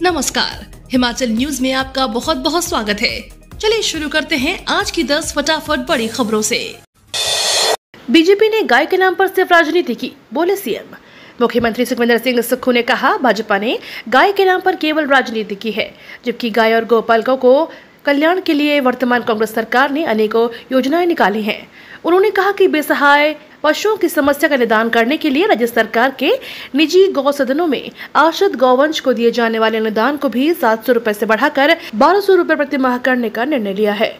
नमस्कार, हिमाचल न्यूज में आपका बहुत बहुत स्वागत है। चलिए शुरू करते हैं आज की 10 फटाफट बड़ी खबरों से। बीजेपी ने गाय के नाम पर सिर्फ राजनीति की, बोले सीएम। मुख्यमंत्री सुखविंदर सिंह सुक्खू ने कहा, भाजपा ने गाय के नाम पर केवल राजनीति की है, जबकि गाय और गोपालकों को कल्याण के लिए वर्तमान कांग्रेस सरकार ने अनेकों योजनाएं निकाली हैं। उन्होंने कहा कि बेसहाय पशुओं की समस्या का निदान करने के लिए राज्य सरकार के निजी गौ सदनों में आश्रित गौवंश को दिए जाने वाले अनुदान को भी 700 रुपए से बढ़ाकर 1200 रुपए प्रति माह करने का निर्णय लिया है।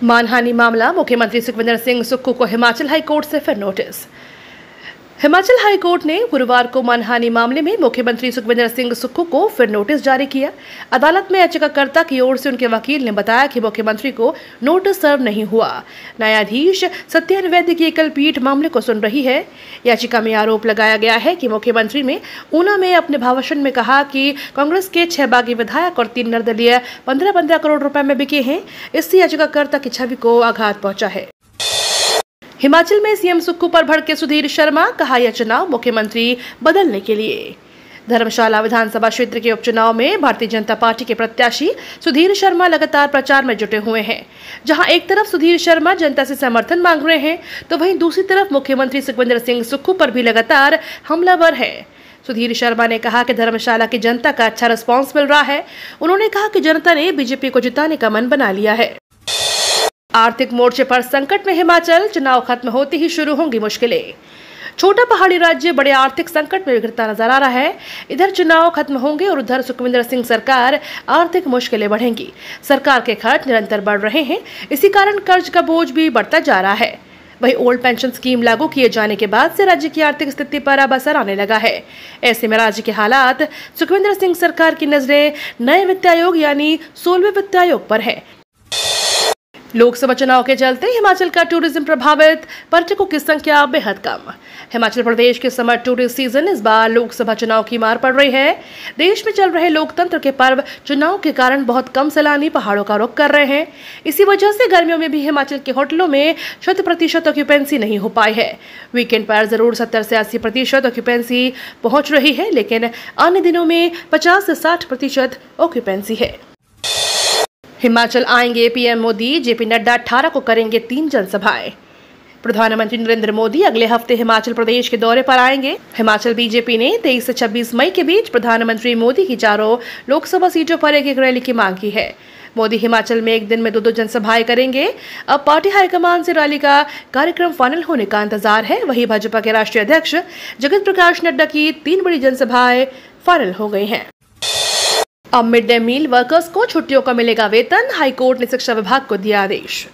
मानहानि मामला, मुख्यमंत्री सुखविंदर सिंह सुक्खू को हिमाचल हाईकोर्ट से फिर नोटिस। हिमाचल हाईकोर्ट ने गुरुवार को मानहानि मामले में मुख्यमंत्री सुखविंदर सिंह सुक्खू को फिर नोटिस जारी किया। अदालत में याचिकाकर्ता की ओर से उनके वकील ने बताया कि मुख्यमंत्री को नोटिस सर्व नहीं हुआ। न्यायाधीश सत्येन वैद्य की एकल पीठ मामले को सुन रही है। याचिका में आरोप लगाया गया है कि मुख्यमंत्री ने ऊना में अपने भाषण में कहा कि कांग्रेस के 6 बागी विधायक और 3 निर्दलीय 15-15 करोड़ रुपए में बिके हैं। इससे याचिकाकर्ता की छवि को आघात पहुंचा है। हिमाचल में सीएम सुक्खू पर भड़के सुधीर शर्मा, कहा यह चुनाव मुख्यमंत्री बदलने के लिए। धर्मशाला विधानसभा क्षेत्र के उपचुनाव में भारतीय जनता पार्टी के प्रत्याशी सुधीर शर्मा लगातार प्रचार में जुटे हुए हैं। जहां एक तरफ सुधीर शर्मा जनता से समर्थन मांग रहे हैं, तो वहीं दूसरी तरफ मुख्यमंत्री सुखविंदर सिंह सुक्खू पर भी लगातार हमलावर है। सुधीर शर्मा ने कहा कि धर्मशाला की जनता का अच्छा रिस्पॉन्स मिल रहा है। उन्होंने कहा कि जनता ने बीजेपी को जिताने का मन बना लिया है। आर्थिक मोर्चे पर संकट में हिमाचल, चुनाव खत्म होते ही शुरू होंगी मुश्किलें। छोटा पहाड़ी राज्य बड़े आर्थिक संकट में गिरता नजर आ रहा है। इधर चुनाव खत्म होंगे और उधर सुखविंदर सिंह सरकार आर्थिक मुश्किलें बढ़ेंगी। सरकार के खर्च निरंतर बढ़ रहे हैं, इसी कारण कर्ज का बोझ भी बढ़ता जा रहा है। वही ओल्ड पेंशन स्कीम लागू किए जाने के बाद से राज्य की आर्थिक स्थिति पर अब असर आने लगा है। ऐसे में राज्य के हालात, सुखविंदर सिंह सरकार की नजरें नए वित्त आयोग यानी 16वें वित्त आयोग पर है। लोकसभा चुनाव के चलते हिमाचल का टूरिज्म प्रभावित, पर्यटकों की संख्या बेहद कम। हिमाचल प्रदेश के समर टूरिस्ट सीजन इस बार लोकसभा चुनाव की मार पड़ रही है। देश में चल रहे लोकतंत्र के पर्व चुनाव के कारण बहुत कम सैलानी पहाड़ों का रुख कर रहे हैं। इसी वजह से गर्मियों में भी हिमाचल के होटलों में 100% ऑक्यूपेंसी नहीं हो पाई है। वीकेंड पर जरूर 70 से 80% ऑक्यूपेंसी पहुंच रही है, लेकिन अन्य दिनों में 50 से 60% ऑक्यूपेंसी है। हिमाचल आएंगे पीएम मोदी, जेपी नड्डा 18 को करेंगे 3 जनसभाएं। प्रधानमंत्री नरेंद्र मोदी अगले हफ्ते हिमाचल प्रदेश के दौरे पर आएंगे। हिमाचल बीजेपी ने 23 से 26 मई के बीच प्रधानमंत्री मोदी की 4 लोकसभा सीटों पर एक रैली की मांग की है। मोदी हिमाचल में एक दिन में 2 जनसभाएं करेंगे। अब पार्टी हाईकमान से रैली का कार्यक्रम फाइनल होने का इंतजार है। वहीं भाजपा के राष्ट्रीय अध्यक्ष जगत प्रकाश नड्डा की 3 बड़ी जनसभाएं फाइनल हो गई हैं। अब मिड डे मील वर्कर्स को छुट्टियों का मिलेगा वेतन, हाईकोर्ट ने शिक्षा विभाग को दिया आदेश।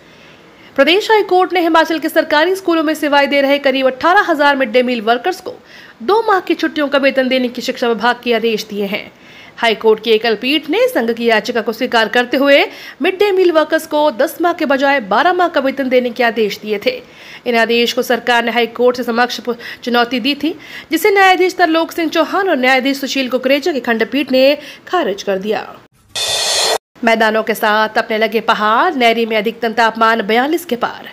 प्रदेश हाईकोर्ट ने हिमाचल के सरकारी स्कूलों में सेवाएं दे रहे करीब 18,000 मिड डे मील वर्कर्स को 2 माह की छुट्टियों का वेतन देने की शिक्षा विभाग के आदेश दिए हैं। हाईकोर्ट की एकल पीठ ने संघ की याचिका को स्वीकार करते हुए मिड डे मील वर्कर्स को 10 माह के बजाय 12 माह का वेतन देने के आदेश दिए थे। इन आदेश को सरकार ने हाईकोर्ट से समक्ष चुनौती दी थी, जिसे न्यायाधीश तरलोक सिंह चौहान और न्यायाधीश सुशील कुकरेजा की खंडपीठ ने खारिज कर दिया। मैदानों के साथ अपने लगे पहाड़, नैरी में अधिकतम तापमान 42 के पार।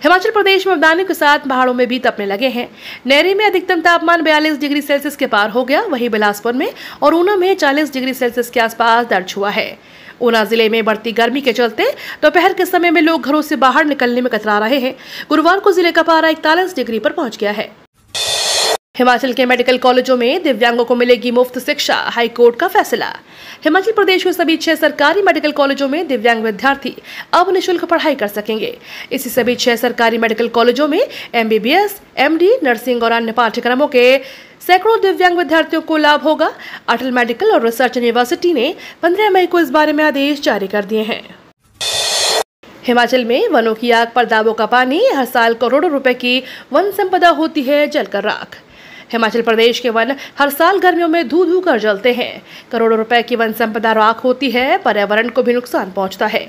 हिमाचल प्रदेश में मैदानों के साथ पहाड़ों में भी तपने लगे हैं। नैरी में अधिकतम तापमान 42 डिग्री सेल्सियस के पार हो गया। वहीं बिलासपुर में और ऊना में 40 डिग्री सेल्सियस के आसपास दर्ज हुआ है। ऊना जिले में बढ़ती गर्मी के चलते दोपहर के समय में लोग घरों से बाहर निकलने में कतरा रहे हैं। गुरुवार को जिले का पारा 41 डिग्री पर पहुंच गया है। हिमाचल के मेडिकल कॉलेजों में दिव्यांगों को मिलेगी मुफ्त शिक्षा, हाईकोर्ट का फैसला। हिमाचल प्रदेश के सभी 6 सरकारी मेडिकल कॉलेजों में दिव्यांग विद्यार्थी अब निःशुल्क पढ़ाई कर सकेंगे। इसी सभी 6 सरकारी मेडिकल कॉलेजों में एमबीबीएस, एमडी, नर्सिंग और अन्य पाठ्यक्रमों के सैकड़ों दिव्यांग विद्यार्थियों को लाभ होगा। अटल मेडिकल और रिसर्च यूनिवर्सिटी ने 15 मई को इस बारे में आदेश जारी कर दिए हैं। हिमाचल में वनों की आग पर दावों का पानी, हर साल करोड़ों रुपए की वन संपदा होती है जलकर राख। हिमाचल प्रदेश के वन हर साल गर्मियों में धू धू कर जलते हैं। करोड़ों रुपए की वन संपदा राख होती है, पर्यावरण को भी नुकसान पहुंचता है।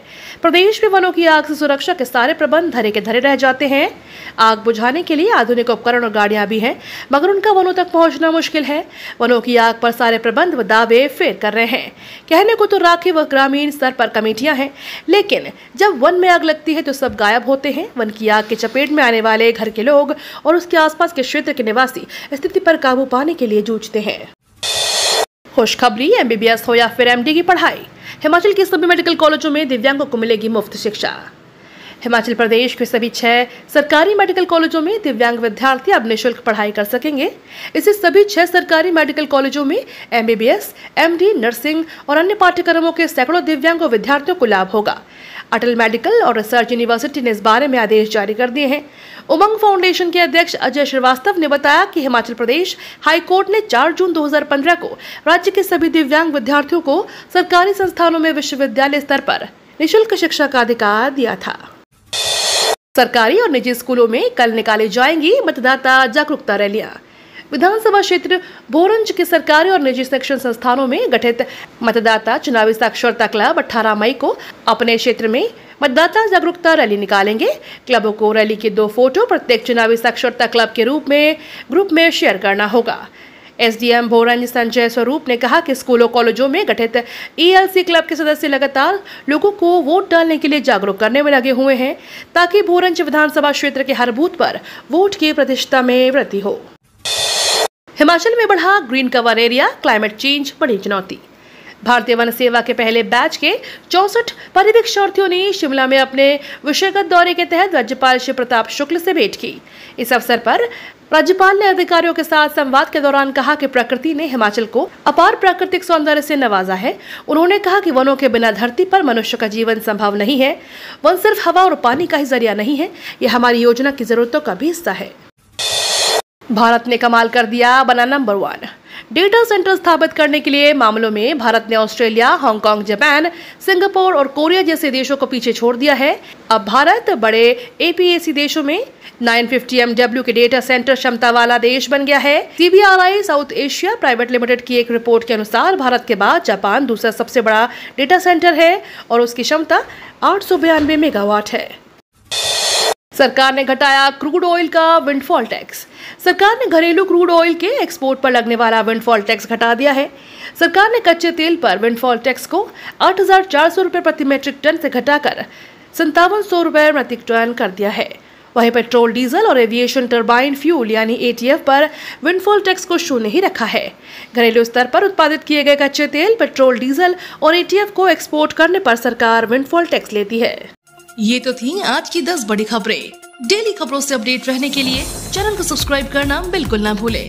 प्रदेश में वनों की आग से सुरक्षा के सारे प्रबंध धरे के धरे रह जाते हैं। आग बुझाने के लिए आधुनिक उपकरण और गाड़ियां भी हैं, मगर उनका वनों तक पहुंचना मुश्किल है। वनों की आग पर सारे प्रबंध व दावे फेल कर रहे हैं। कहने को तो राखी व ग्रामीण स्तर पर कमेटियां हैं, लेकिन जब वन में आग लगती है तो सब गायब होते हैं। वन की आग की चपेट में आने वाले घर के लोग और उसके आसपास के क्षेत्र के निवासी स्थिति पर काबू पाने के लिए जूझते हैं। खुशखबरी, MBBS हो या फिर MD की पढ़ाई, हिमाचल के सभी मेडिकल कॉलेजों में दिव्यांगों को मिलेगी मुफ्त शिक्षा। हिमाचल प्रदेश के सभी 6 सरकारी मेडिकल कॉलेजों में दिव्यांग विद्यार्थी अब निःशुल्क पढ़ाई कर सकेंगे। इससे सभी 6 सरकारी मेडिकल कॉलेजों में MBBS, MD, नर्सिंग और अन्य पाठ्यक्रमों के सैकड़ों दिव्यांग विद्यार्थियों को लाभ होगा। अटल मेडिकल और रिसर्च यूनिवर्सिटी ने इस बारे में आदेश जारी कर दिए हैं। उमंग फाउंडेशन के अध्यक्ष अजय श्रीवास्तव ने बताया कि हिमाचल प्रदेश हाई कोर्ट ने 4 जून 2015 को राज्य के सभी दिव्यांग विद्यार्थियों को सरकारी संस्थानों में विश्वविद्यालय स्तर पर निःशुल्क शिक्षा का अधिकार दिया था। सरकारी और निजी स्कूलों में कल निकाली जाएंगी मतदाता जागरूकता रैलियां। विधानसभा क्षेत्र भोरंज के सरकारी और निजी शिक्षण संस्थानों में गठित मतदाता चुनावी साक्षरता क्लब 18 मई को अपने क्षेत्र में मतदाता जागरूकता रैली निकालेंगे। क्लबों को रैली के 2 फोटो प्रत्येक चुनावी साक्षरता क्लब के ग्रुप में शेयर करना होगा। SDM भोरंज संजय स्वरूप ने कहा कि स्कूलों कॉलेजों में गठित ELC क्लब के सदस्य लगातार लोगों को वोट डालने के लिए जागरूक करने में लगे हुए हैं ताकि भोरंज विधानसभा क्षेत्र के हर बूथ पर वोट की प्रतिशतता में वृद्धि हो। हिमाचल में बढ़ा green cover area, climate change बड़ी चुनौती। भारतीय वन सेवा के पहले बैच के 64 परिवीक्षार्थियों ने शिमला में अपने विषयगत दौरे के तहत राज्यपाल शिव प्रताप शुक्ल से भेंट की। इस अवसर पर राज्यपाल ने अधिकारियों के साथ संवाद के दौरान कहा कि प्रकृति ने हिमाचल को अपार प्राकृतिक सौंदर्य से नवाजा है। उन्होंने कहा कि वनों के बिना धरती पर मनुष्य का जीवन संभव नहीं है। वन सिर्फ हवा और पानी का ही जरिया नहीं है, यह हमारी योजना की जरूरतों का भी हिस्सा है। भारत ने कमाल कर दिया, बना नंबर 1। डेटा सेंटर स्थापित करने के लिए मामलों में भारत ने ऑस्ट्रेलिया, हांगकांग, जापान, सिंगापुर और कोरिया जैसे देशों को पीछे छोड़ दिया है। अब भारत बड़े APAC देशों में 950 MW के डेटा सेंटर क्षमता वाला देश बन गया है। CBRI south Asia private limited की एक रिपोर्ट के अनुसार भारत के बाद जापान दूसरा सबसे बड़ा डेटा सेंटर है और उसकी क्षमता 892 मेगावाट है। सरकार ने घटाया क्रूड ऑयल का विंडफॉल टैक्स। सरकार ने घरेलू क्रूड ऑयल के एक्सपोर्ट पर लगने वाला विंडफॉल टैक्स घटा दिया है। सरकार ने कच्चे तेल पर विंडफॉल टैक्स को 8,400 रुपये प्रति मीट्रिक टन से घटाकर 5700 रुपये मीट्रिक टन कर दिया है। वहीं पेट्रोल, डीजल और एविएशन टरबाइन फ्यूल यानी ATF पर विंडफॉल टैक्स को शून्य ही रखा है। घरेलू स्तर पर उत्पादित किए गए कच्चे तेल, पेट्रोल, डीजल और ATF को एक्सपोर्ट करने पर सरकार विंडफॉल टैक्स लेती है। ये तो थी आज की 10 बड़ी खबरें। डेली खबरों से अपडेट रहने के लिए चैनल को सब्सक्राइब करना बिल्कुल ना भूलें।